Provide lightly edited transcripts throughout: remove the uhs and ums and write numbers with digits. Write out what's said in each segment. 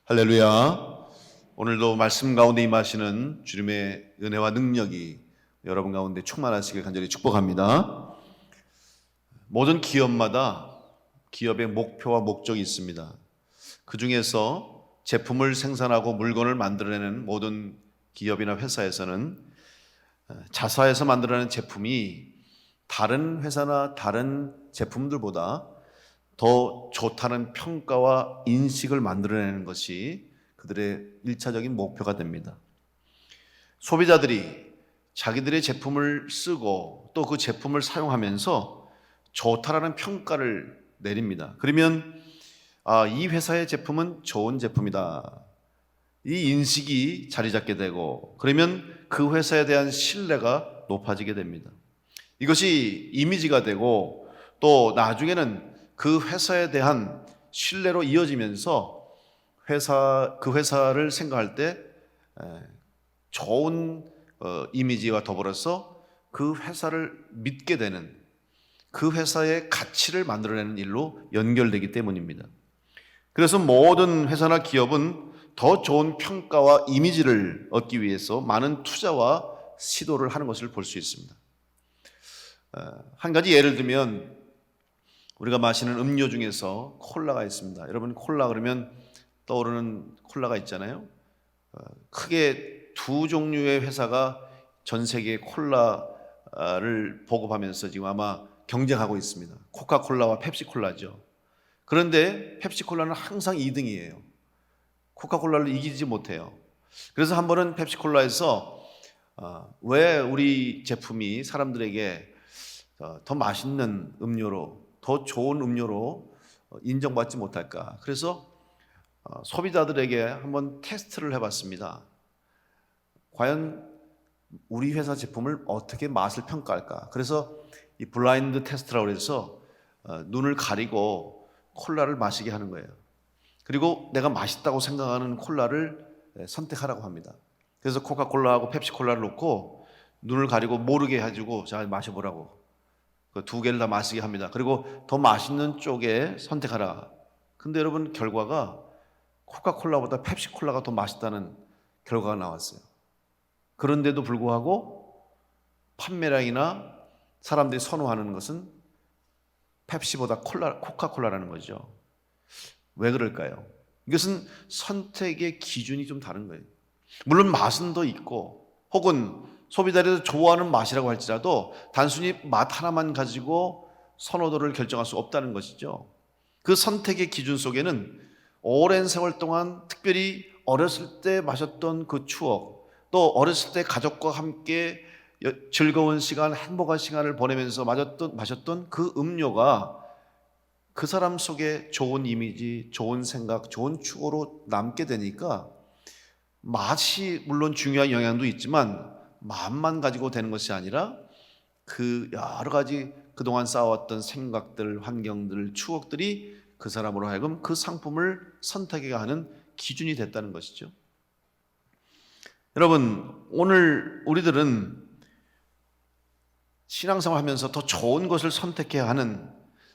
할렐루야. 오늘도 말씀 가운데 임하시는 주님의 은혜와 능력이 여러분 가운데 충만하시길 간절히 축복합니다. 모든 기업마다 기업의 목표와 목적이 있습니다. 그 중에서 제품을 생산하고 물건을 만들어내는 모든 기업이나 회사에서는 자사에서 만들어내는 제품이 다른 회사나 다른 제품들보다 더 좋다는 평가와 인식을 만들어내는 것이 그들의 일차적인 목표가 됩니다. 소비자들이 자기들의 제품을 쓰고 또 그 제품을 사용하면서 좋다라는 평가를 내립니다. 그러면 이 회사의 제품은 좋은 제품이다. 이 인식이 자리 잡게 되고 그러면 그 회사에 대한 신뢰가 높아지게 됩니다. 이것이 이미지가 되고 또 나중에는 그 회사에 대한 신뢰로 이어지면서 그 회사를 생각할 때 좋은 이미지와 더불어서 그 회사를 믿게 되는, 그 회사의 가치를 만들어내는 일로 연결되기 때문입니다. 그래서 모든 회사나 기업은 더 좋은 평가와 이미지를 얻기 위해서 많은 투자와 시도를 하는 것을 볼 수 있습니다. 한 가지 예를 들면 우리가 마시는 음료 중에서 콜라가 있습니다. 여러분 콜라 그러면 떠오르는 콜라가 있잖아요. 크게 두 종류의 회사가 전 세계 콜라를 보급하면서 지금 아마 경쟁하고 있습니다. 코카콜라와 펩시콜라죠. 그런데 펩시콜라는 항상 2등이에요. 코카콜라를 이기지 못해요. 그래서 한 번은 펩시콜라에서 왜 우리 제품이 사람들에게 더 맛있는 음료로, 더 좋은 음료로 인정받지 못할까? 그래서 소비자들에게 한번 테스트를 해봤습니다. 과연 우리 회사 제품을 어떻게 맛을 평가할까? 그래서 이 블라인드 테스트라고 해서 눈을 가리고 콜라를 마시게 하는 거예요. 그리고 내가 맛있다고 생각하는 콜라를 선택하라고 합니다. 그래서 코카콜라하고 펩시콜라를 놓고 눈을 가리고 모르게 해가지고 자 마셔보라고 그 두 개를 다 마시게 합니다. 그리고 더 맛있는 쪽에 선택하라. 근데 여러분 결과가 코카콜라보다 펩시콜라가 더 맛있다는 결과가 나왔어요. 그런데도 불구하고 판매량이나 사람들이 선호하는 것은 펩시보다 코카콜라라는 거죠. 왜 그럴까요? 이것은 선택의 기준이 좀 다른 거예요. 물론 맛은 더 있고 혹은 소비자들이 좋아하는 맛이라고 할지라도 단순히 맛 하나만 가지고 선호도를 결정할 수 없다는 것이죠. 그 선택의 기준 속에는 오랜 세월 동안 특별히 어렸을 때 마셨던 그 추억, 또 어렸을 때 가족과 함께 즐거운 시간, 행복한 시간을 보내면서 마셨던 그 음료가 그 사람 속에 좋은 이미지, 좋은 생각, 좋은 추억으로 남게 되니까 맛이 물론 중요한 영향도 있지만 맛만 가지고 되는 것이 아니라 그 여러 가지 그동안 쌓아왔던 생각들, 환경들, 추억들이 그 사람으로 하여금 그 상품을 선택해야 하는 기준이 됐다는 것이죠. 여러분, 오늘 우리들은 신앙생활 하면서 더 좋은 것을 선택해야 하는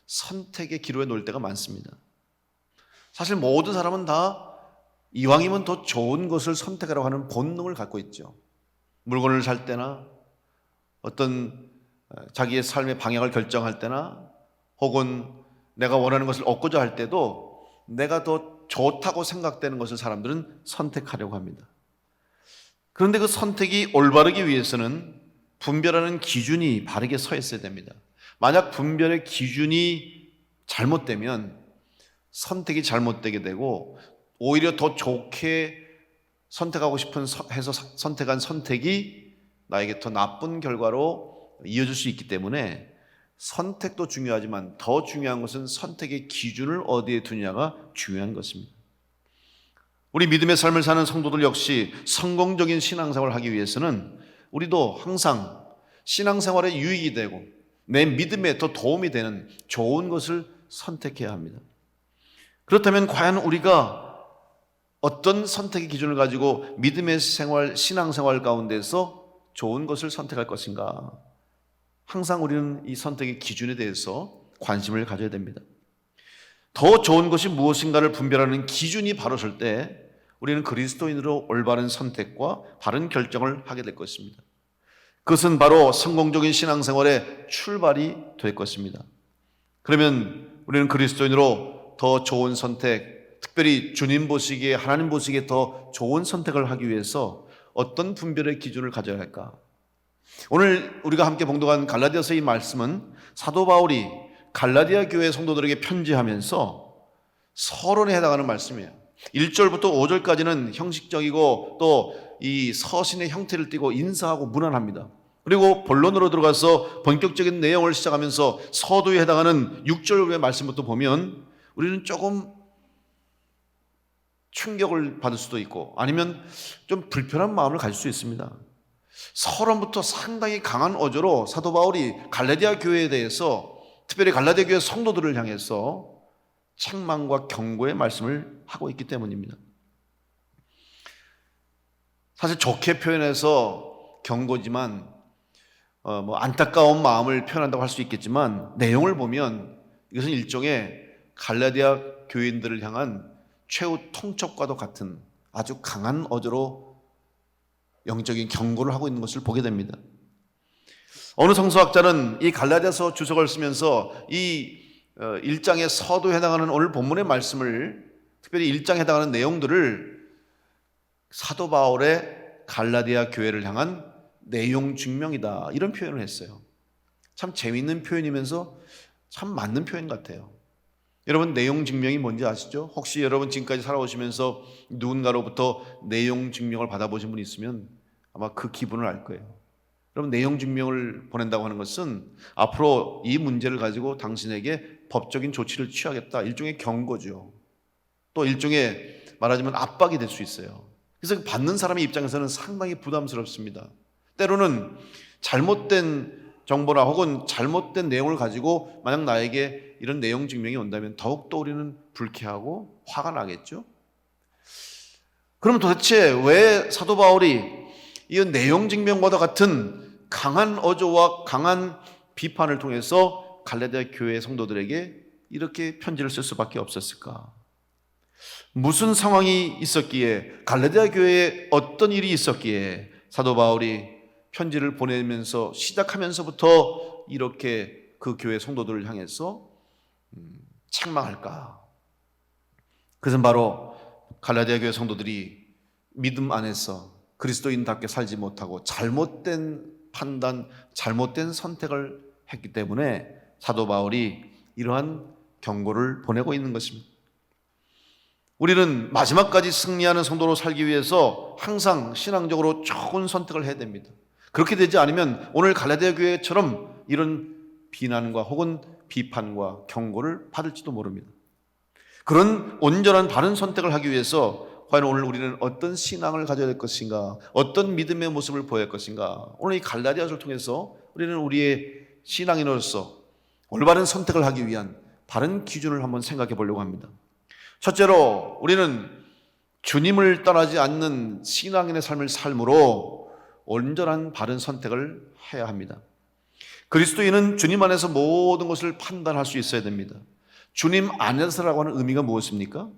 선택의 기로에 놓일 때가 많습니다. 사실 모든 사람은 다 이왕이면 더 좋은 것을 선택하라고 하는 본능을 갖고 있죠. 물건을 살 때나 어떤 자기의 삶의 방향을 결정할 때나 혹은 내가 원하는 것을 얻고자 할 때도 내가 더 좋다고 생각되는 것을 사람들은 선택하려고 합니다. 그런데 그 선택이 올바르기 위해서는 분별하는 기준이 바르게 서 있어야 됩니다. 만약 분별의 기준이 잘못되면 선택이 잘못되게 되고 오히려 더 좋게 선택하고 해서 선택한 선택이 나에게 더 나쁜 결과로 이어질 수 있기 때문에 선택도 중요하지만 더 중요한 것은 선택의 기준을 어디에 두냐가 중요한 것입니다. 우리 믿음의 삶을 사는 성도들 역시 성공적인 신앙생활을 하기 위해서는 우리도 항상 신앙생활에 유익이 되고 내 믿음에 더 도움이 되는 좋은 것을 선택해야 합니다. 그렇다면 과연 우리가 어떤 선택의 기준을 가지고 믿음의 생활, 신앙생활 가운데서 좋은 것을 선택할 것인가? 항상 우리는 이 선택의 기준에 대해서 관심을 가져야 됩니다. 더 좋은 것이 무엇인가를 분별하는 기준이 바로 설 때 우리는 그리스도인으로 올바른 선택과 바른 결정을 하게 될 것입니다. 그것은 바로 성공적인 신앙생활의 출발이 될 것입니다. 그러면 우리는 그리스도인으로 더 좋은 선택, 특별히 주님 보시기에, 하나님 보시기에 더 좋은 선택을 하기 위해서 어떤 분별의 기준을 가져야 할까? 오늘 우리가 함께 봉독한 갈라디아서 이 말씀은 사도 바울이 갈라디아 교회 성도들에게 편지하면서 서론에 해당하는 말씀이에요. 1절부터 5절까지는 형식적이고 또 이 서신의 형태를 띠고 인사하고 무난합니다. 그리고 본론으로 들어가서 본격적인 내용을 시작하면서 서두에 해당하는 6절의 말씀부터 보면 우리는 조금 충격을 받을 수도 있고 아니면 좀 불편한 마음을 가질 수 있습니다. 서론부터 상당히 강한 어조로 사도 바울이 갈라디아 교회에 대해서, 특별히 갈라디아 교회 성도들을 향해서 책망과 경고의 말씀을 하고 있기 때문입니다. 사실 좋게 표현해서 경고지만 안타까운 마음을 표현한다고 할 수 있겠지만 내용을 보면 이것은 일종의 갈라디아 교인들을 향한 최후 통첩과도 같은 아주 강한 어조로 영적인 경고를 하고 있는 것을 보게 됩니다. 어느 성서학자는 이 갈라디아서 주석을 쓰면서 이 1장의 서도에 해당하는 오늘 본문의 말씀을, 특별히 1장에 해당하는 내용들을 사도 바울의 갈라디아 교회를 향한 내용 증명이다, 이런 표현을 했어요. 참 재미있는 표현이면서 참 맞는 표현 같아요. 여러분, 내용 증명이 뭔지 아시죠? 혹시 여러분 지금까지 살아오시면서 누군가로부터 내용 증명을 받아보신 분이 있으면 아마 그 기분을 알 거예요. 여러분, 내용 증명을 보낸다고 하는 것은 앞으로 이 문제를 가지고 당신에게 법적인 조치를 취하겠다, 일종의 경고죠. 또 일종의 말하자면 압박이 될 수 있어요. 그래서 받는 사람의 입장에서는 상당히 부담스럽습니다. 때로는 잘못된 정보나 혹은 잘못된 내용을 가지고 만약 나에게 이런 내용 증명이 온다면 더욱더 우리는 불쾌하고 화가 나겠죠. 그럼 도대체 왜 사도 바울이 이 내용 증명과도 같은 강한 어조와 강한 비판을 통해서 갈라디아 교회 성도들에게 이렇게 편지를 쓸 수밖에 없었을까? 무슨 상황이 있었기에, 갈라디아 교회에 어떤 일이 있었기에 사도 바울이 편지를 보내면서 시작하면서부터 이렇게 그 교회 성도들을 향해서 책망할까? 그것은 바로 갈라디아 교회 성도들이 믿음 안에서 그리스도인답게 살지 못하고 잘못된 판단, 잘못된 선택을 했기 때문에 사도 바울이 이러한 경고를 보내고 있는 것입니다. 우리는 마지막까지 승리하는 성도로 살기 위해서 항상 신앙적으로 좋은 선택을 해야 됩니다. 그렇게 되지 않으면 오늘 갈라디아 교회처럼 이런 비난과 혹은 비판과 경고를 받을지도 모릅니다. 그런 온전한 바른 선택을 하기 위해서 과연 오늘 우리는 어떤 신앙을 가져야 될 것인가, 어떤 믿음의 모습을 보여야 할 것인가, 오늘 이 갈라디아서를 통해서 우리는 우리의 신앙인으로서 올바른 선택을 하기 위한 바른 기준을 한번 생각해 보려고 합니다. 첫째로 우리는 주님을 떠나지 않는 신앙인의 삶을 삶으로 온전한 바른 선택을 해야 합니다. 그리스도인은 주님 안에서 모든 것을 판단할 수 있어야 됩니다. 주님 안에서라고 하는 의미가 무엇입니까?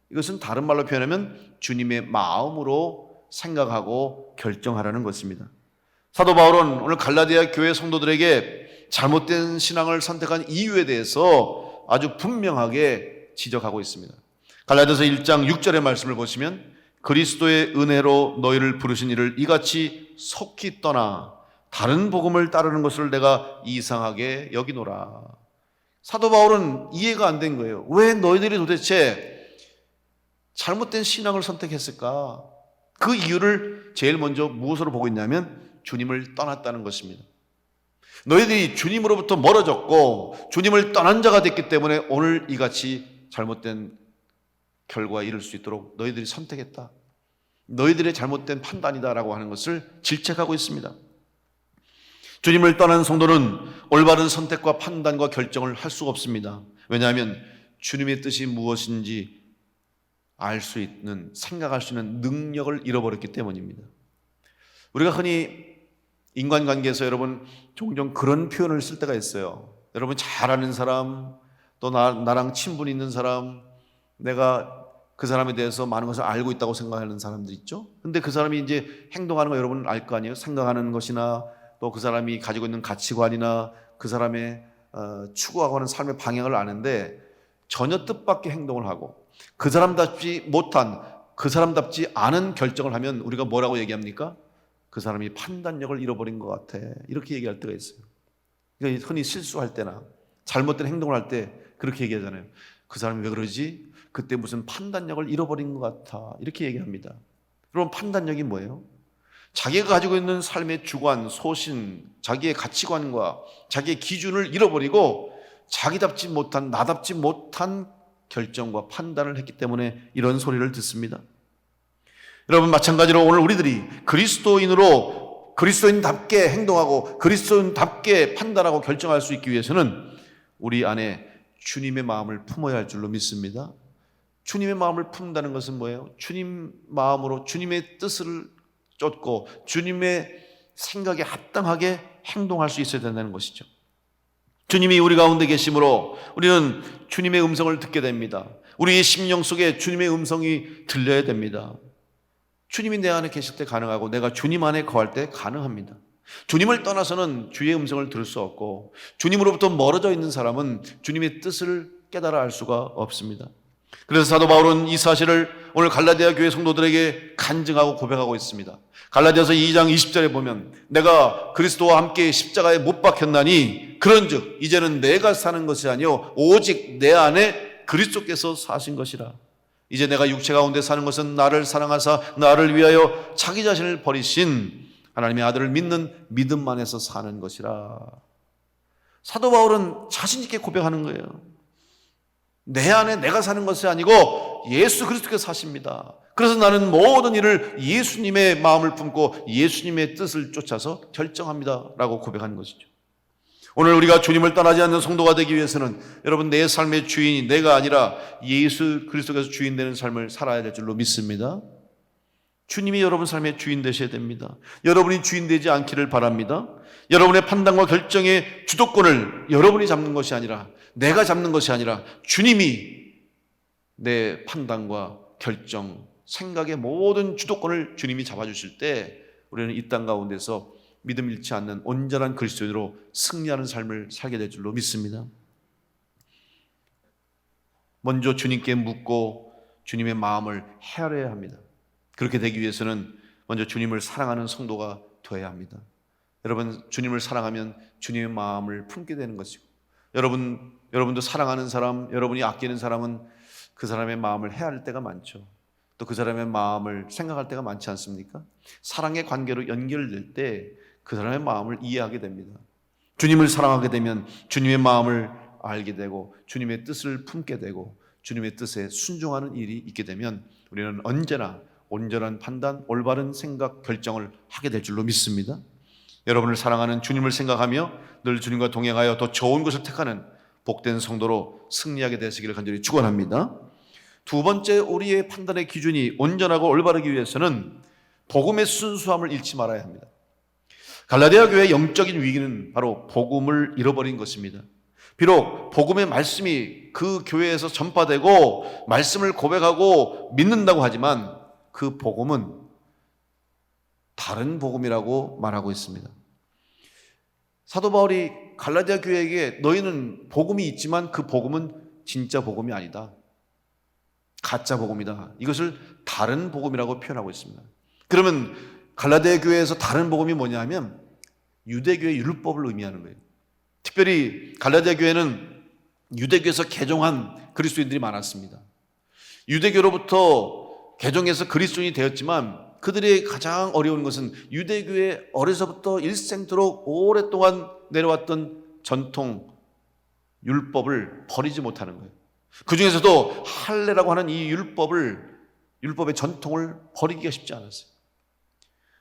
이것은 다른 말로 표현하면 주님의 마음으로 생각하고 결정하라는 것입니다. 사도 바울은 오늘 갈라디아 교회 성도들에게 잘못된 신앙을 선택한 이유에 대해서 아주 분명하게 지적하고 있습니다. 갈라디아서 1장 6절의 말씀을 보시면 그리스도의 은혜로 너희를 부르신 이를 이같이 속히 떠나 다른 복음을 따르는 것을 내가 이상하게 여기노라. 사도 바울은 이해가 안 된 거예요. 왜 너희들이 도대체 잘못된 신앙을 선택했을까? 그 이유를 제일 먼저 무엇으로 보고 있냐면 주님을 떠났다는 것입니다. 너희들이 주님으로부터 멀어졌고 주님을 떠난 자가 됐기 때문에 오늘 이같이 잘못된 결과에 이를 수 있도록 너희들이 선택했다. 너희들의 잘못된 판단이다라고 하는 것을 질책하고 있습니다. 주님을 떠난 성도는 올바른 선택과 판단과 결정을 할 수가 없습니다. 왜냐하면 주님의 뜻이 무엇인지 알 수 있는, 생각할 수 있는 능력을 잃어버렸기 때문입니다. 우리가 흔히 인간관계에서 여러분 종종 그런 표현을 쓸 때가 있어요. 여러분 잘 아는 사람, 또 나랑 친분이 있는 사람, 내가 그 사람에 대해서 많은 것을 알고 있다고 생각하는 사람들 있죠. 근데 그 사람이 이제 행동하는 거 여러분 알 거 아니에요. 생각하는 것이나 또 그 사람이 가지고 있는 가치관이나 그 사람의 추구하고 하는 삶의 방향을 아는데 전혀 뜻밖의 행동을 하고 그 사람답지 못한, 그 사람답지 않은 결정을 하면 우리가 뭐라고 얘기합니까? 그 사람이 판단력을 잃어버린 것 같아, 이렇게 얘기할 때가 있어요. 그러니까 흔히 실수할 때나 잘못된 행동을 할 때 그렇게 얘기하잖아요. 그 사람이 왜 그러지? 그때 무슨 판단력을 잃어버린 것 같아, 이렇게 얘기합니다. 그럼 판단력이 뭐예요? 자기가 가지고 있는 삶의 주관, 소신, 자기의 가치관과 자기의 기준을 잃어버리고 자기답지 못한, 나답지 못한 결정과 판단을 했기 때문에 이런 소리를 듣습니다. 여러분, 마찬가지로 오늘 우리들이 그리스도인으로 그리스도인답게 행동하고 그리스도인답게 판단하고 결정할 수 있기 위해서는 우리 안에 주님의 마음을 품어야 할 줄로 믿습니다. 주님의 마음을 품는다는 것은 뭐예요? 주님 마음으로 주님의 뜻을 쫓고 주님의 생각에 합당하게 행동할 수 있어야 된다는 것이죠. 주님이 우리 가운데 계심으로 우리는 주님의 음성을 듣게 됩니다. 우리의 심령 속에 주님의 음성이 들려야 됩니다. 주님이 내 안에 계실 때 가능하고 내가 주님 안에 거할 때 가능합니다. 주님을 떠나서는 주의 음성을 들을 수 없고 주님으로부터 멀어져 있는 사람은 주님의 뜻을 깨달아 알 수가 없습니다. 그래서 사도 바울은 이 사실을 오늘 갈라디아 교회 성도들에게 간증하고 고백하고 있습니다. 갈라디아서 2장 20절에 보면 내가 그리스도와 함께 십자가에 못 박혔나니 그런즉 이제는 내가 사는 것이 아니요 오직 내 안에 그리스도께서 사신 것이라. 이제 내가 육체 가운데 사는 것은 나를 사랑하사 나를 위하여 자기 자신을 버리신 하나님의 아들을 믿는 믿음 안에서 사는 것이라. 사도 바울은 자신 있게 고백하는 거예요. 내 안에 내가 사는 것이 아니고 예수 그리스도께서 사십니다. 그래서 나는 모든 일을 예수님의 마음을 품고 예수님의 뜻을 쫓아서 결정합니다 라고 고백하는 것이죠. 오늘 우리가 주님을 떠나지 않는 성도가 되기 위해서는 여러분, 내 삶의 주인이 내가 아니라 예수 그리스도께서 주인 되는 삶을 살아야 될 줄로 믿습니다. 주님이 여러분 삶의 주인 되셔야 됩니다. 여러분이 주인 되지 않기를 바랍니다. 여러분의 판단과 결정의 주도권을 여러분이 잡는 것이 아니라, 내가 잡는 것이 아니라 주님이 내 판단과 결정, 생각의 모든 주도권을 주님이 잡아주실 때 우리는 이 땅 가운데서 믿음 잃지 않는 온전한 그리스도인으로 승리하는 삶을 살게 될 줄로 믿습니다. 먼저 주님께 묻고 주님의 마음을 헤아려야 합니다. 그렇게 되기 위해서는 먼저 주님을 사랑하는 성도가 되어야 합니다. 여러분, 주님을 사랑하면 주님의 마음을 품게 되는 것이고, 여러분도 사랑하는 사람, 여러분이 아끼는 사람은 그 사람의 마음을 헤아릴 때가 많죠. 또 그 사람의 마음을 생각할 때가 많지 않습니까? 사랑의 관계로 연결될 때 그 사람의 마음을 이해하게 됩니다. 주님을 사랑하게 되면 주님의 마음을 알게 되고 주님의 뜻을 품게 되고 주님의 뜻에 순종하는 일이 있게 되면 우리는 언제나 온전한 판단, 올바른 생각, 결정을 하게 될 줄로 믿습니다. 여러분을 사랑하는 주님을 생각하며 늘 주님과 동행하여 더 좋은 것을 택하는 복된 성도로 승리하게 되시기를 간절히 축원합니다. 두 번째, 우리의 판단의 기준이 온전하고 올바르기 위해서는 복음의 순수함을 잃지 말아야 합니다. 갈라디아 교회의 영적인 위기는 바로 복음을 잃어버린 것입니다. 비록 복음의 말씀이 그 교회에서 전파되고 말씀을 고백하고 믿는다고 하지만 그 복음은 다른 복음이라고 말하고 있습니다. 사도 바울이 갈라디아 교회에게 너희는 복음이 있지만 그 복음은 진짜 복음이 아니다, 가짜 복음이다, 이것을 다른 복음이라고 표현하고 있습니다. 그러면 갈라디아 교회에서 다른 복음이 뭐냐 하면 유대교의 율법을 의미하는 거예요. 특별히 갈라디아 교회는 유대교에서 개종한 그리스도인들이 많았습니다. 유대교로부터 개종해서 그리스도인이 되었지만 그들의 가장 어려운 것은 유대교의 어려서부터 일생토록 오랫동안 내려왔던 전통 율법을 버리지 못하는 거예요. 그 중에서도 할례라고 하는 이 율법의 전통을 버리기가 쉽지 않았어요.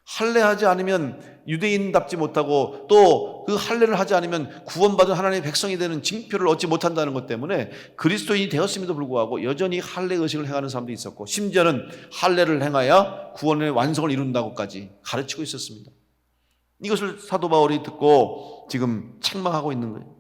할례하지 않으면 유대인답지 못하고 또 그 할례를 하지 않으면 구원받은 하나님의 백성이 되는 징표를 얻지 못한다는 것 때문에 그리스도인이 되었음에도 불구하고 여전히 할례 의식을 행하는 사람도 있었고, 심지어는 할례를 행하여 구원의 완성을 이룬다고까지 가르치고 있었습니다. 이것을 사도 바울이 듣고 지금 책망하고 있는 거예요.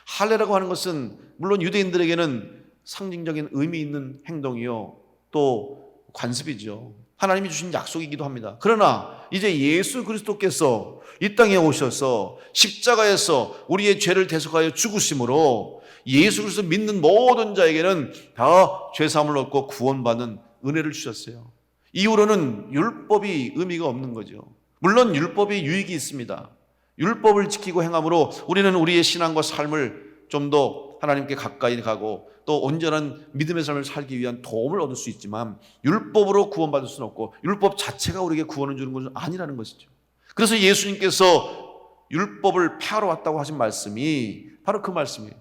할례라고 하는 것은 물론 유대인들에게는 상징적인 의미 있는 행동이요, 또 관습이죠. 하나님이 주신 약속이기도 합니다. 그러나 이제 예수 그리스도께서 이 땅에 오셔서 십자가에서 우리의 죄를 대속하여 죽으심으로 예수 그리스도 믿는 모든 자에게는 다 죄사함을 얻고 구원받는 은혜를 주셨어요. 이후로는 율법이 의미가 없는 거죠. 물론 율법이 유익이 있습니다. 율법을 지키고 행함으로 우리는 우리의 신앙과 삶을 좀 더 하나님께 가까이 가고 또 온전한 믿음의 삶을 살기 위한 도움을 얻을 수 있지만 율법으로 구원받을 수는 없고 율법 자체가 우리에게 구원을 주는 것은 아니라는 것이죠. 그래서 예수님께서 율법을 폐하러 왔다고 하신 말씀이 바로 그 말씀이에요.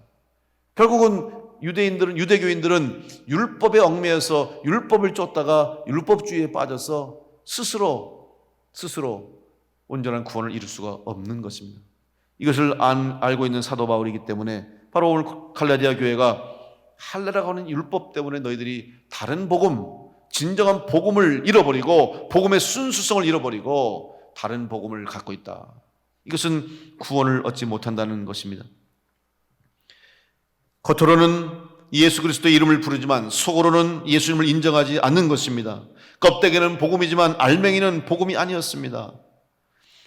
결국은 유대교인들은 율법에 얽매여서 율법을 쫓다가 율법주의에 빠져서 스스로 온전한 구원을 이룰 수가 없는 것입니다. 이것을 알고 있는 사도 바울이기 때문에 바로 오늘 갈라디아 교회가 할례라고 하는 율법 때문에 너희들이 다른 복음, 진정한 복음을 잃어버리고 복음의 순수성을 잃어버리고 다른 복음을 갖고 있다. 이것은 구원을 얻지 못한다는 것입니다. 겉으로는 예수 그리스도의 이름을 부르지만 속으로는 예수님을 인정하지 않는 것입니다. 껍데기는 복음이지만 알맹이는 복음이 아니었습니다.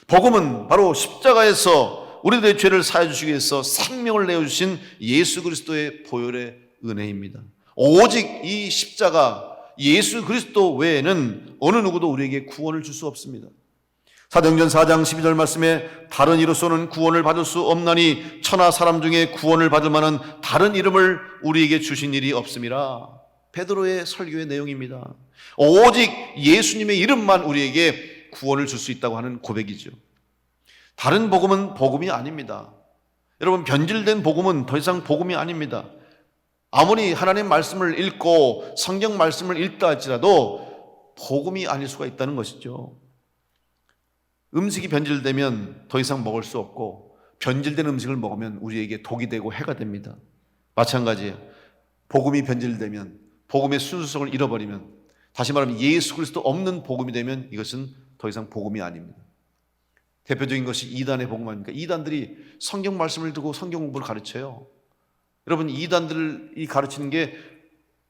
복음은 바로 십자가에서 우리들의 죄를 사해 주시기 위해서 생명을 내어주신 예수 그리스도의 보혈의 은혜입니다. 오직 이 십자가 예수 그리스도 외에는 어느 누구도 우리에게 구원을 줄 수 없습니다. 사도행전 4장 12절 말씀에 다른 이로서는 구원을 받을 수 없나니 천하 사람 중에 구원을 받을 만한 다른 이름을 우리에게 주신 일이 없음이라. 베드로의 설교의 내용입니다. 오직 예수님의 이름만 우리에게 구원을 줄 수 있다고 하는 고백이죠. 다른 복음은 복음이 아닙니다. 여러분, 변질된 복음은 더 이상 복음이 아닙니다. 아무리 하나님 말씀을 읽고 성경 말씀을 읽다 할지라도 복음이 아닐 수가 있다는 것이죠. 음식이 변질되면 더 이상 먹을 수 없고 변질된 음식을 먹으면 우리에게 독이 되고 해가 됩니다. 마찬가지예요. 복음이 변질되면, 복음의 순수성을 잃어버리면, 다시 말하면 예수 그리스도 없는 복음이 되면 이것은 더 이상 복음이 아닙니다. 대표적인 것이 이단의 복음 아닙니까? 이단들이 성경 말씀을 두고 성경 공부를 가르쳐요. 여러분, 이단들이 가르치는 게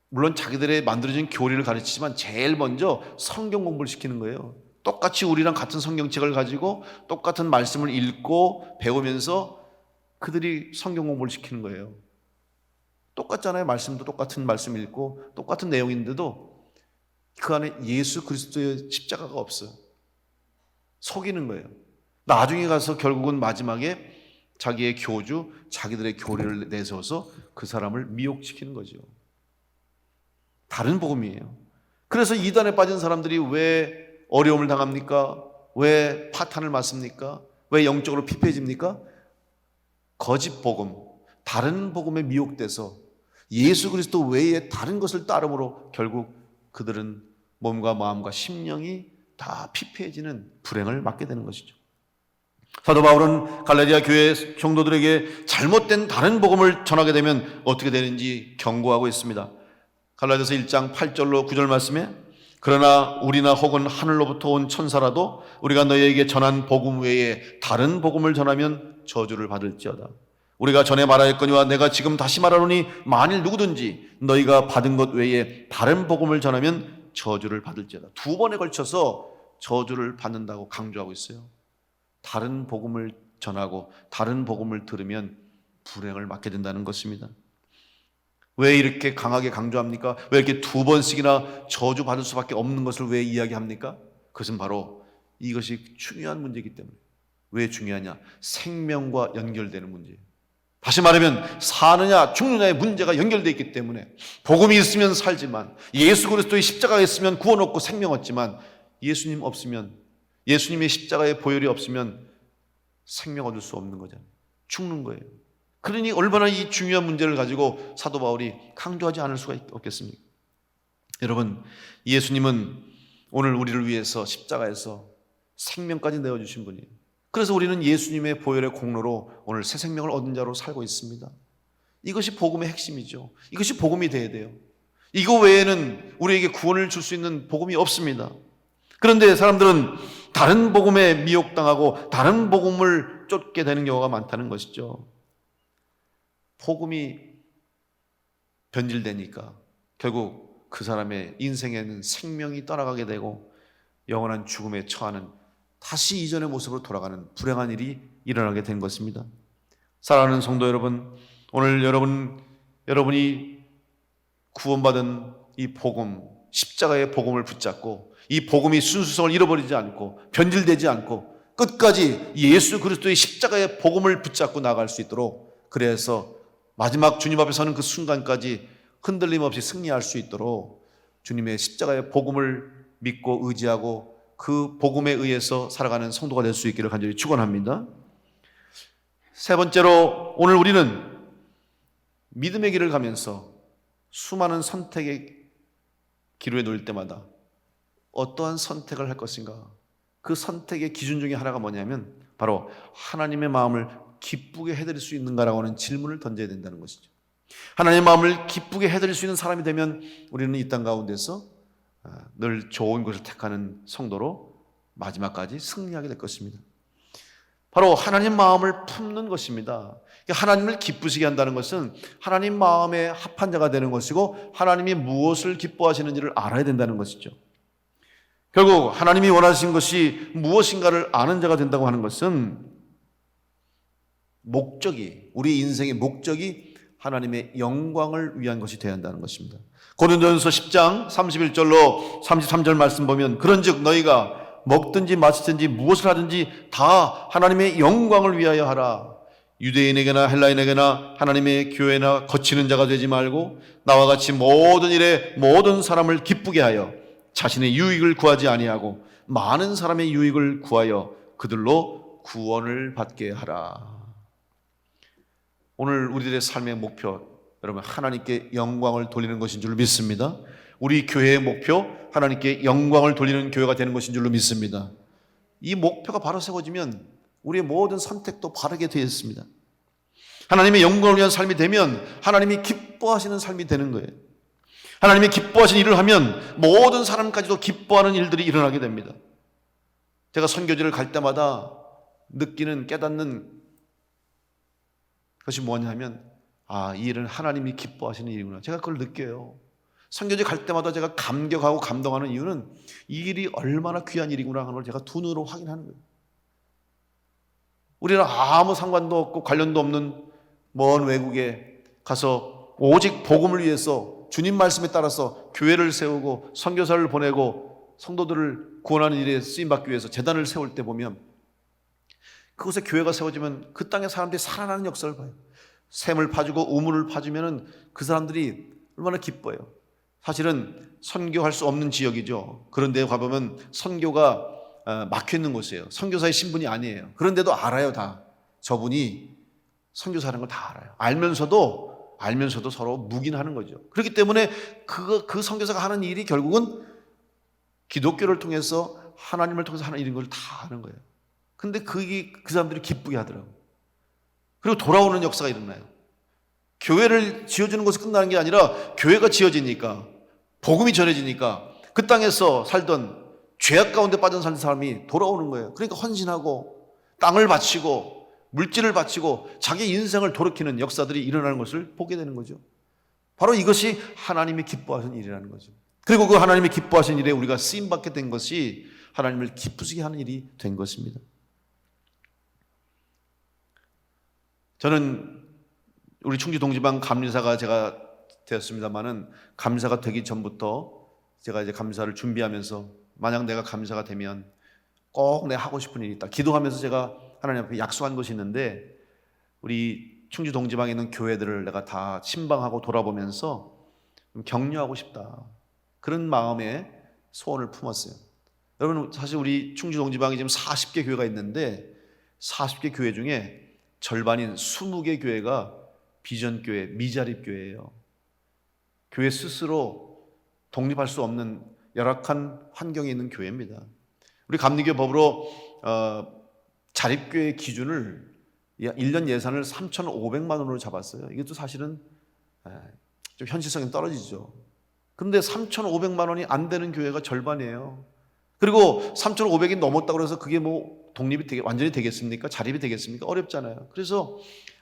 물론 자기들의 만들어진 교리를 가르치지만 제일 먼저 성경 공부를 시키는 거예요. 똑같이 우리랑 같은 성경책을 가지고 똑같은 말씀을 읽고 배우면서 그들이 성경 공부를 시키는 거예요. 똑같잖아요. 말씀도 똑같은 말씀 읽고 똑같은 내용인데도 그 안에 예수 그리스도의 십자가가 없어요. 속이는 거예요. 나중에 가서 결국은 마지막에 자기의 교주, 자기들의 교리를 내세워서 그 사람을 미혹시키는 거죠. 다른 복음이에요. 그래서 이단에 빠진 사람들이 왜 어려움을 당합니까? 왜 파탄을 맞습니까? 왜 영적으로 피폐해집니까? 거짓 복음, 다른 복음에 미혹돼서 예수 그리스도 외에 다른 것을 따름으로 결국 그들은 몸과 마음과 심령이 다 피폐해지는 불행을 맞게 되는 것이죠. 사도 바울은 갈라디아 교회 성도들에게 잘못된 다른 복음을 전하게 되면 어떻게 되는지 경고하고 있습니다. 갈라디아서 1장 8절로 9절 말씀에 그러나 우리나 혹은 하늘로부터 온 천사라도 우리가 너희에게 전한 복음 외에 다른 복음을 전하면 저주를 받을지어다. 우리가 전에 말하였거니와 내가 지금 다시 말하노니 만일 누구든지 너희가 받은 것 외에 다른 복음을 전하면 저주를 받을지어다. 두 번에 걸쳐서 저주를 받는다고 강조하고 있어요. 다른 복음을 전하고 다른 복음을 들으면 불행을 맞게 된다는 것입니다. 왜 이렇게 강하게 강조합니까? 왜 이렇게 두 번씩이나 저주받을 수밖에 없는 것을 왜 이야기합니까? 그것은 바로 이것이 중요한 문제이기 때문에. 왜 중요하냐? 생명과 연결되는 문제예요. 다시 말하면 사느냐 죽느냐의 문제가 연결되어 있기 때문에 복음이 있으면 살지만 예수 그리스도의 십자가가 있으면 구원 얻고 생명 얻지만 예수님 없으면, 예수님의 십자가의 보혈이 없으면 생명 얻을 수 없는 거잖아요. 죽는 거예요. 그러니 얼마나 이 중요한 문제를 가지고 사도 바울이 강조하지 않을 수가 없겠습니까? 여러분, 예수님은 오늘 우리를 위해서 십자가에서 생명까지 내어주신 분이에요. 그래서 우리는 예수님의 보혈의 공로로 오늘 새 생명을 얻은 자로 살고 있습니다. 이것이 복음의 핵심이죠. 이것이 복음이 돼야 돼요. 이거 외에는 우리에게 구원을 줄 수 있는 복음이 없습니다. 그런데 사람들은 다른 복음에 미혹당하고 다른 복음을 쫓게 되는 경우가 많다는 것이죠. 복음이 변질되니까 결국 그 사람의 인생에는 생명이 떠나가게 되고 영원한 죽음에 처하는, 다시 이전의 모습으로 돌아가는 불행한 일이 일어나게 된 것입니다. 사랑하는 성도 여러분, 오늘 여러분이 구원받은 이 복음, 십자가의 복음을 붙잡고 이 복음이 순수성을 잃어버리지 않고 변질되지 않고 끝까지 예수 그리스도의 십자가의 복음을 붙잡고 나갈 수 있도록, 그래서 마지막 주님 앞에 서는 그 순간까지 흔들림 없이 승리할 수 있도록 주님의 십자가의 복음을 믿고 의지하고 그 복음에 의해서 살아가는 성도가 될 수 있기를 간절히 축원합니다. 세 번째로, 오늘 우리는 믿음의 길을 가면서 수많은 선택의 기로에 놓일 때마다 어떠한 선택을 할 것인가, 그 선택의 기준 중에 하나가 뭐냐면 바로 하나님의 마음을 기쁘게 해드릴 수 있는가라고 하는 질문을 던져야 된다는 것이죠. 하나님의 마음을 기쁘게 해드릴 수 있는 사람이 되면 우리는 이 땅 가운데서 늘 좋은 것을 택하는 성도로 마지막까지 승리하게 될 것입니다. 바로 하나님 마음을 품는 것입니다. 하나님을 기쁘시게 한다는 것은 하나님 마음에 합한 자가 되는 것이고, 하나님이 무엇을 기뻐하시는지를 알아야 된다는 것이죠. 결국 하나님이 원하신 것이 무엇인가를 아는 자가 된다고 하는 것은 목적이, 우리 인생의 목적이 하나님의 영광을 위한 것이 되어야 한다는 것입니다. 고린도전서 10장 31절로 33절 말씀 보면, 그런즉 너희가 먹든지 마시든지 무엇을 하든지 다 하나님의 영광을 위하여 하라. 유대인에게나 헬라인에게나 하나님의 교회나 거치는 자가 되지 말고 나와 같이 모든 일에 모든 사람을 기쁘게 하여 자신의 유익을 구하지 아니하고 많은 사람의 유익을 구하여 그들로 구원을 받게 하라. 오늘 우리들의 삶의 목표, 여러분, 하나님께 영광을 돌리는 것인 줄 믿습니다. 우리 교회의 목표, 하나님께 영광을 돌리는 교회가 되는 것인 줄로 믿습니다. 이 목표가 바로 세워지면 우리의 모든 선택도 바르게 되어 있습니다. 하나님의 영광을 위한 삶이 되면 하나님이 기뻐하시는 삶이 되는 거예요. 하나님이 기뻐하시는 일을 하면 모든 사람까지도 기뻐하는 일들이 일어나게 됩니다. 제가 선교지를 갈 때마다 느끼는, 깨닫는 것이 뭐냐면, 이 일은 하나님이 기뻐하시는 일이구나. 제가 그걸 느껴요. 선교지 갈 때마다 제가 감격하고 감동하는 이유는 이 일이 얼마나 귀한 일이구나 하는 걸 제가 두 눈으로 확인하는 거예요. 우리는 아무 상관도 없고 관련도 없는 먼 외국에 가서 오직 복음을 위해서 주님 말씀에 따라서 교회를 세우고 선교사를 보내고 성도들을 구원하는 일에 쓰임받기 위해서 재단을 세울 때 보면, 그곳에 교회가 세워지면 그 땅의 사람들이 살아나는 역사를 봐요. 샘을 파주고 우물을 파주면 그 사람들이 얼마나 기뻐요. 사실은 선교할 수 없는 지역이죠. 그런데 가보면 선교가 막혀있는 곳이에요. 선교사의 신분이 아니에요. 그런데도 알아요. 다 저분이 선교사라는 걸 다 알아요. 알면서도 서로 묵인하는 거죠. 그렇기 때문에 그 선교사가 하는 일이 결국은 기독교를 통해서, 하나님을 통해서 하는 일인 걸 다 아는 거예요. 근데 그 사람들이 기쁘게 하더라고요. 그리고 돌아오는 역사가 일어나요. 교회를 지어주는 것이 끝나는 게 아니라 교회가 지어지니까, 복음이 전해지니까 그 땅에서 살던 죄악 가운데 빠진 사람이 돌아오는 거예요. 그러니까 헌신하고 땅을 바치고 물질을 바치고 자기 인생을 돌이키는 역사들이 일어나는 것을 보게 되는 거죠. 바로 이것이 하나님이 기뻐하시는 일이라는 거죠. 그리고 그 하나님이 기뻐하시는 일에 우리가 쓰임받게 된 것이 하나님을 기쁘시게 하는 일이 된 것입니다. 저는 우리 충주 동지방 감리사가 제가 되었습니다만은, 감사가 되기 전부터 제가 이제 감사를 준비하면서, 만약 내가 감사가 되면 꼭 내가 하고 싶은 일이 있다, 기도하면서 제가 하나님 앞에 약속한 것이 있는데, 우리 충주 동지방에 있는 교회들을 내가 다 침방하고 돌아보면서 좀 격려하고 싶다, 그런 마음에 소원을 품었어요. 여러분, 사실 우리 충주 동지방에 지금 40개 교회가 있는데 40개 교회 중에 절반인 20개 교회가 비전교회, 미자립교회예요. 교회 스스로 독립할 수 없는 열악한 환경에 있는 교회입니다. 우리 감리교 법으로 자립교회 기준을 1년 예산을 3,500만 원으로 잡았어요. 이것도 사실은 좀 현실성이 떨어지죠. 그런데 3,500만 원이 안 되는 교회가 절반이에요. 그리고 3,500이 넘었다고 해서 그게 뭐 독립이 완전히 되겠습니까? 자립이 되겠습니까? 어렵잖아요. 그래서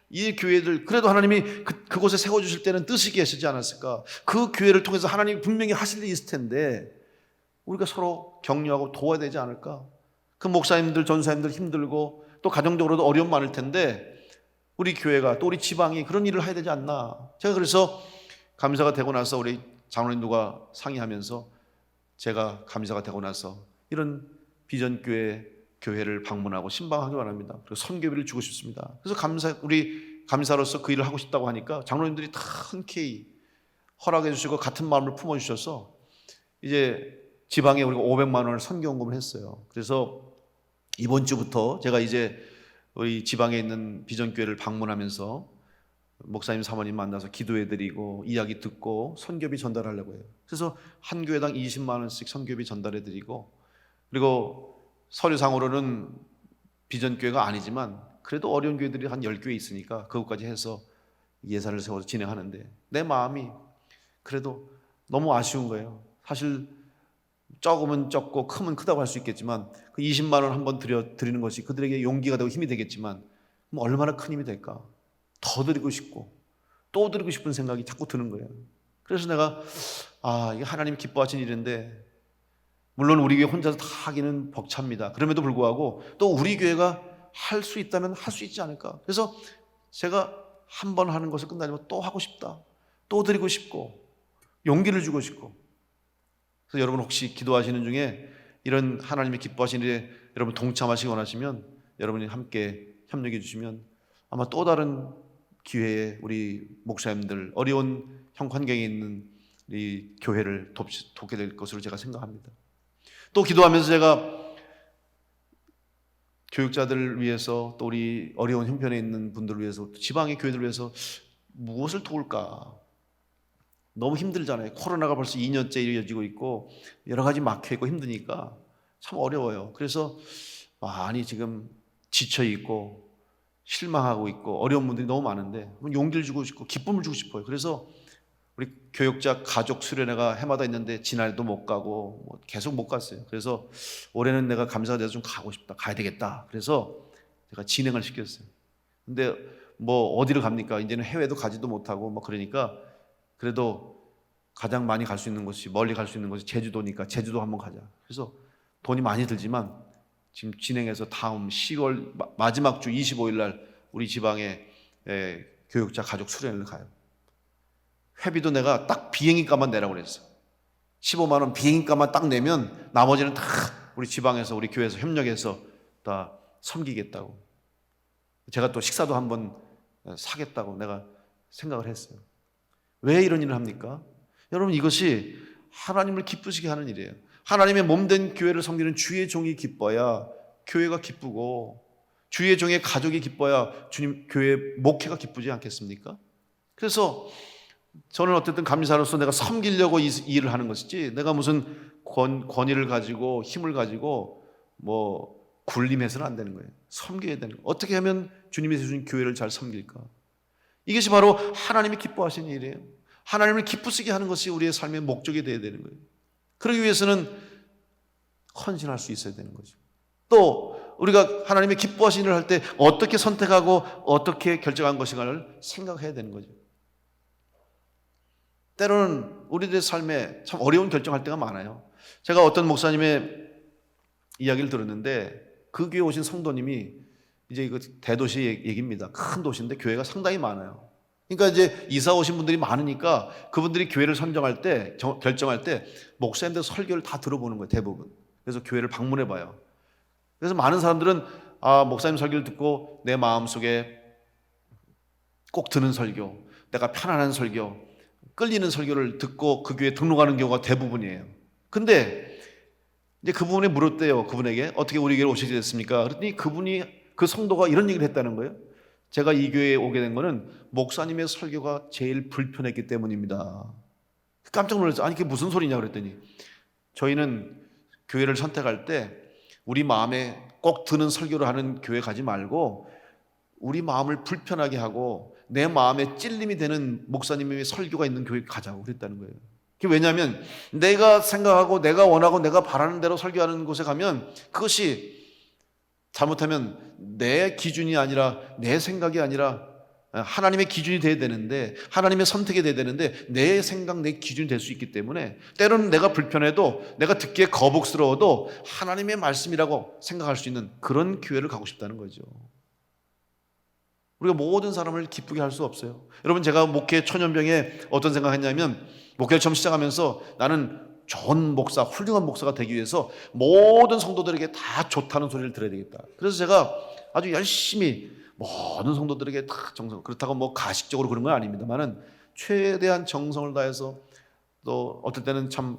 이 교회들 그래도 하나님이 그곳에 세워주실 때는 뜻이 계시지 않았을까? 그 교회를 통해서 하나님이 분명히 하실 일이 있을 텐데 우리가 서로 격려하고 도와야 되지 않을까? 그 목사님들, 전사님들 힘들고 또 가정적으로도 어려움 많을 텐데 우리 교회가 또 우리 지방이 그런 일을 해야 되지 않나? 제가 그래서 감사가 되고 나서 우리 장로님들과 상의하면서 제가 감사가 되고 나서 이런 비전교회를 방문하고 신방하기 원합니다. 그리고 선교비를 주고 싶습니다. 그래서 우리 감사로서 그 일을 하고 싶다고 하니까 장로님들이 다 흔쾌히 허락해 주시고 같은 마음을 품어 주셔서 이제 지방에 우리가 500만 원을 선교원금을 했어요. 그래서 이번 주부터 제가 이제 우리 지방에 있는 비전교회를 방문하면서 목사님 사모님 만나서 기도해드리고 이야기 듣고 선교비 전달하려고 해요. 그래서 한 교회당 20만 원씩 선교비 전달해드리고 그리고 서류상으로는 비전교회가 아니지만 그래도 어려운 교회들이 한 10교회 있으니까 그것까지 해서 예산을 세워서 진행하는데 내 마음이 그래도 너무 아쉬운 거예요. 사실 적으면 적고 크면 크다고 할 수 있겠지만 그 20만 원 한번 드리는 것이 그들에게 용기가 되고 힘이 되겠지만 얼마나 큰 힘이 될까? 더 드리고 싶고 또 드리고 싶은 생각이 자꾸 드는 거예요. 그래서 내가 이게 하나님이 기뻐하신 일인데 물론 우리 교회 혼자서 다 하기는 벅찹니다. 그럼에도 불구하고 또 우리 교회가 할 수 있다면 할 수 있지 않을까? 그래서 제가 한 번 하는 것을 끝나지만 또 하고 싶다. 또 드리고 싶고 용기를 주고 싶고 그래서 여러분 혹시 기도하시는 중에 이런 하나님이 기뻐하시는 일에 여러분 동참하시기 원하시면 여러분이 함께 협력해 주시면 아마 또 다른 기회에 우리 목사님들 어려운 형 환경에 있는 이 교회를 돕게 될 것으로 제가 생각합니다. 또 기도하면서 제가 교육자들을 위해서 또 우리 어려운 형편에 있는 분들을 위해서 또 지방의 교회들을 위해서 무엇을 도울까? 너무 힘들잖아요. 코로나가 벌써 2년째 이어지고 있고 여러 가지 막혀있고 힘드니까 참 어려워요. 그래서 많이 지금 지쳐있고 실망하고 있고 어려운 분들이 너무 많은데 용기를 주고 싶고 기쁨을 주고 싶어요. 그래서 우리 교육자 가족 수련회가 해마다 있는데 지난해도 못 가고 계속 못 갔어요. 그래서 올해는 내가 감사가 돼서 좀 가고 싶다. 가야 되겠다. 그래서 제가 진행을 시켰어요. 근데 어디를 갑니까? 이제는 해외도 가지도 못하고 그러니까 그래도 가장 많이 갈 수 있는 곳이 멀리 갈 수 있는 곳이 제주도니까 제주도 한번 가자. 그래서 돈이 많이 들지만 지금 진행해서 다음 10월 마지막 주 25일 날 우리 지방에 교육자 가족 수련회를 가요. 회비도 내가 딱 비행기값만 내라고 그랬어. 15만 원 비행기값만 딱 내면 나머지는 다 우리 지방에서 우리 교회에서 협력해서 다 섬기겠다고. 제가 또 식사도 한번 사겠다고 내가 생각을 했어요. 왜 이런 일을 합니까? 여러분 이것이 하나님을 기쁘시게 하는 일이에요. 하나님의 몸된 교회를 섬기는 주의 종이 기뻐야 교회가 기쁘고 주의 종의 가족이 기뻐야 주님 교회 목회가 기쁘지 않겠습니까? 그래서 저는 어쨌든 감사로서 내가 섬기려고 이 일을 하는 것이지 내가 무슨 권위를 가지고 힘을 가지고 굴림해서는 안 되는 거예요. 섬겨야 되는 거예요. 어떻게 하면 주님이 주신 교회를 잘 섬길까? 이것이 바로 하나님이 기뻐하시는 일이에요. 하나님을 기쁘시게 하는 것이 우리의 삶의 목적이 되어야 되는 거예요. 그러기 위해서는 헌신할 수 있어야 되는 거죠. 또 우리가 하나님의 기뻐하시는 일을 할 때 어떻게 선택하고 어떻게 결정한 것인가를 생각해야 되는 거죠. 때로는 우리들의 삶에 참 어려운 결정할 때가 많아요. 제가 어떤 목사님의 이야기를 들었는데 그 교회 오신 성도님이 이제 이거 대도시 얘기입니다. 큰 도시인데 교회가 상당히 많아요. 그러니까 이제 이사 오신 분들이 많으니까 그분들이 교회를 선정할 때, 결정할 때 목사님들 설교를 다 들어보는 거예요, 대부분. 그래서 교회를 방문해 봐요. 그래서 많은 사람들은 목사님 설교를 듣고 내 마음속에 꼭 드는 설교, 내가 편안한 설교, 끌리는 설교를 듣고 그 교회에 등록하는 경우가 대부분이에요. 근데 이제 그분이 물었대요. 그분에게 어떻게 우리 교회에 오시게 됐습니까? 그랬더니 그 성도가 이런 얘기를 했다는 거예요. 제가 이 교회에 오게 된 거는 목사님의 설교가 제일 불편했기 때문입니다. 깜짝 놀랐어요. 아니, 그게 무슨 소리냐 그랬더니 저희는 교회를 선택할 때 우리 마음에 꼭 드는 설교를 하는 교회 가지 말고 우리 마음을 불편하게 하고 내 마음에 찔림이 되는 목사님의 설교가 있는 교회 가자고 그랬다는 거예요. 그게 왜냐하면 내가 생각하고 내가 원하고 내가 바라는 대로 설교하는 곳에 가면 그것이 잘못하면 내 기준이 아니라 내 생각이 아니라 하나님의 기준이 돼야 되는데, 하나님의 선택이 돼야 되는데 내 생각, 내 기준이 될 수 있기 때문에 때로는 내가 불편해도, 내가 듣기에 거북스러워도 하나님의 말씀이라고 생각할 수 있는 그런 교회를 가고 싶다는 거죠. 우리가 모든 사람을 기쁘게 할 수 없어요. 여러분, 제가 목회 초년병에 어떤 생각했냐면, 목회를 처음 시작하면서 나는 좋은 목사, 훌륭한 목사가 되기 위해서 모든 성도들에게 다 좋다는 소리를 들어야 되겠다. 그래서 제가 아주 열심히 모든 성도들에게 다 정성, 그렇다고 뭐 가식적으로 그런 건 아닙니다만은 최대한 정성을 다해서, 또 어떨 때는 참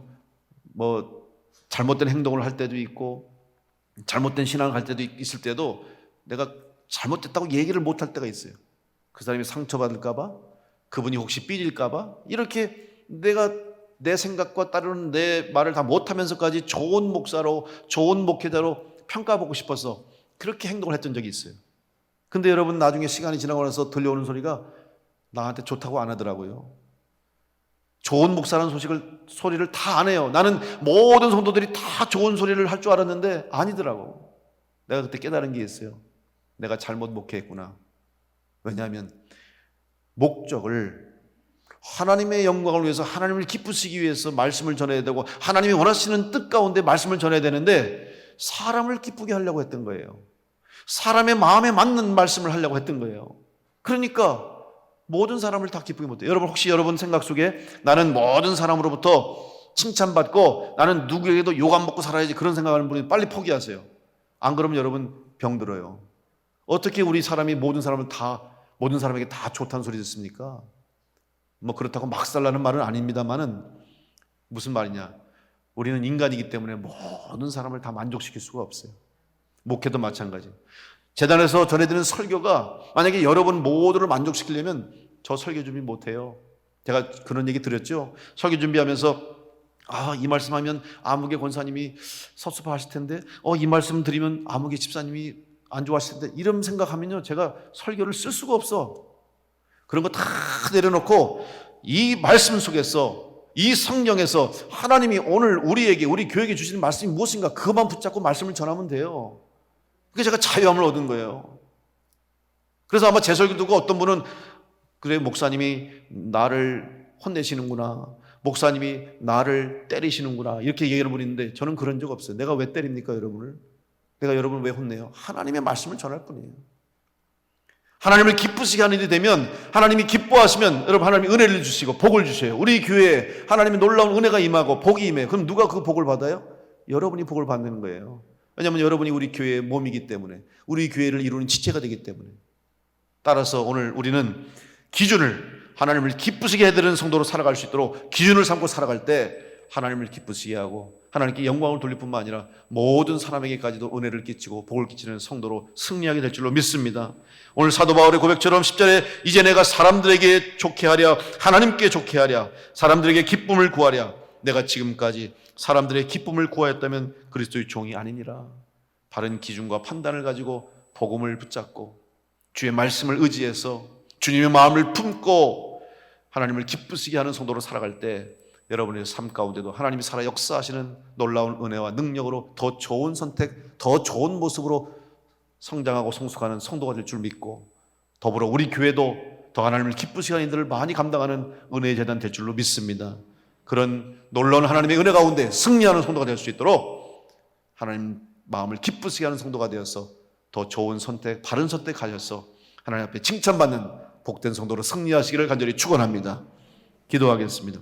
뭐 잘못된 행동을 할 때도 있고 잘못된 신앙을 할 때도 있을 때도 내가 잘못됐다고 얘기를 못 할 때가 있어요. 그 사람이 상처받을까 봐, 그분이 혹시 삐질까 봐, 이렇게 내가 내 생각과 따르는 내 말을 다 못하면서까지 좋은 목사로, 좋은 목회자로 평가받고 싶어서 그렇게 행동을 했던 적이 있어요. 근데 여러분, 나중에 시간이 지나고 나서 들려오는 소리가 나한테 좋다고 안 하더라고요. 좋은 목사라는 소리를 다 안 해요. 나는 모든 성도들이 다 좋은 소리를 할 줄 알았는데 아니더라고. 내가 그때 깨달은 게 있어요. 내가 잘못 목회했구나. 왜냐하면 목적을 하나님의 영광을 위해서, 하나님을 기쁘시기 위해서 말씀을 전해야 되고, 하나님이 원하시는 뜻 가운데 말씀을 전해야 되는데 사람을 기쁘게 하려고 했던 거예요. 사람의 마음에 맞는 말씀을 하려고 했던 거예요. 그러니까 모든 사람을 다 기쁘게 못해요. 여러분, 혹시 여러분 생각 속에 나는 모든 사람으로부터 칭찬받고 나는 누구에게도 욕 안 먹고 살아야지, 그런 생각하는 분이 빨리 포기하세요. 안 그러면 여러분 병들어요. 어떻게 우리 사람이 모든 사람에게 다 좋다는 소리 듣습니까? 뭐 그렇다고 막 살라는 말은 아닙니다만은, 무슨 말이냐, 우리는 인간이기 때문에 모든 사람을 다 만족시킬 수가 없어요. 목회도 마찬가지. 재단에서 전해드리는 설교가 만약에 여러분 모두를 만족시키려면 저 설교 준비 못해요. 제가 그런 얘기 드렸죠. 설교 준비하면서 이 말씀하면 아무개 권사님이 섭섭하실 텐데, 이 말씀 드리면 아무개 집사님이 안 좋아하실 텐데, 이런 생각하면요 제가 설교를 쓸 수가 없어. 그런 거 다 내려놓고 이 말씀 속에서, 이 성경에서 하나님이 오늘 우리에게, 우리 교회에게 주시는 말씀이 무엇인가, 그것만 붙잡고 말씀을 전하면 돼요. 그게 제가 자유함을 얻은 거예요. 그래서 아마 제 설교 듣고 어떤 분은, 그래, 목사님이 나를 혼내시는구나, 목사님이 나를 때리시는구나, 이렇게 얘기를 부리는데 저는 그런 적 없어요. 내가 왜 때립니까 여러분을? 내가 여러분을 왜 혼내요? 하나님의 말씀을 전할 뿐이에요. 하나님을 기쁘시게 하는 일이 되면, 하나님이 기뻐하시면 여러분, 하나님이 은혜를 주시고 복을 주셔요. 우리 교회에 하나님의 놀라운 은혜가 임하고 복이 임해요. 그럼 누가 그 복을 받아요? 여러분이 복을 받는 거예요. 왜냐하면 여러분이 우리 교회의 몸이기 때문에, 우리 교회를 이루는 지체가 되기 때문에. 따라서 오늘 우리는 기준을, 하나님을 기쁘시게 해드리는 성도로 살아갈 수 있도록 기준을 삼고 살아갈 때 하나님을 기쁘시게 하고 하나님께 영광을 돌릴 뿐만 아니라 모든 사람에게까지도 은혜를 끼치고 복을 끼치는 성도로 승리하게 될 줄로 믿습니다. 오늘 사도 바울의 고백처럼 10절에 이제 내가 사람들에게 좋게 하랴, 하나님께 좋게 하랴, 사람들에게 기쁨을 구하랴. 내가 지금까지 사람들의 기쁨을 구하였다면 그리스도의 종이 아니니라. 바른 기준과 판단을 가지고 복음을 붙잡고 주의 말씀을 의지해서 주님의 마음을 품고 하나님을 기쁘시게 하는 성도로 살아갈 때 여러분의 삶 가운데도 하나님이 살아 역사하시는 놀라운 은혜와 능력으로 더 좋은 선택, 더 좋은 모습으로 성장하고 성숙하는 성도가 될 줄 믿고, 더불어 우리 교회도 더 하나님을 기쁘시게 하는 일들을 많이 감당하는 은혜의 재단 될 줄로 믿습니다. 그런 놀라운 하나님의 은혜 가운데 승리하는 성도가 될 수 있도록 하나님 마음을 기쁘시게 하는 성도가 되어서 더 좋은 선택, 바른 선택하셔서 하나님 앞에 칭찬받는 복된 성도로 승리하시기를 간절히 축원합니다. 기도하겠습니다.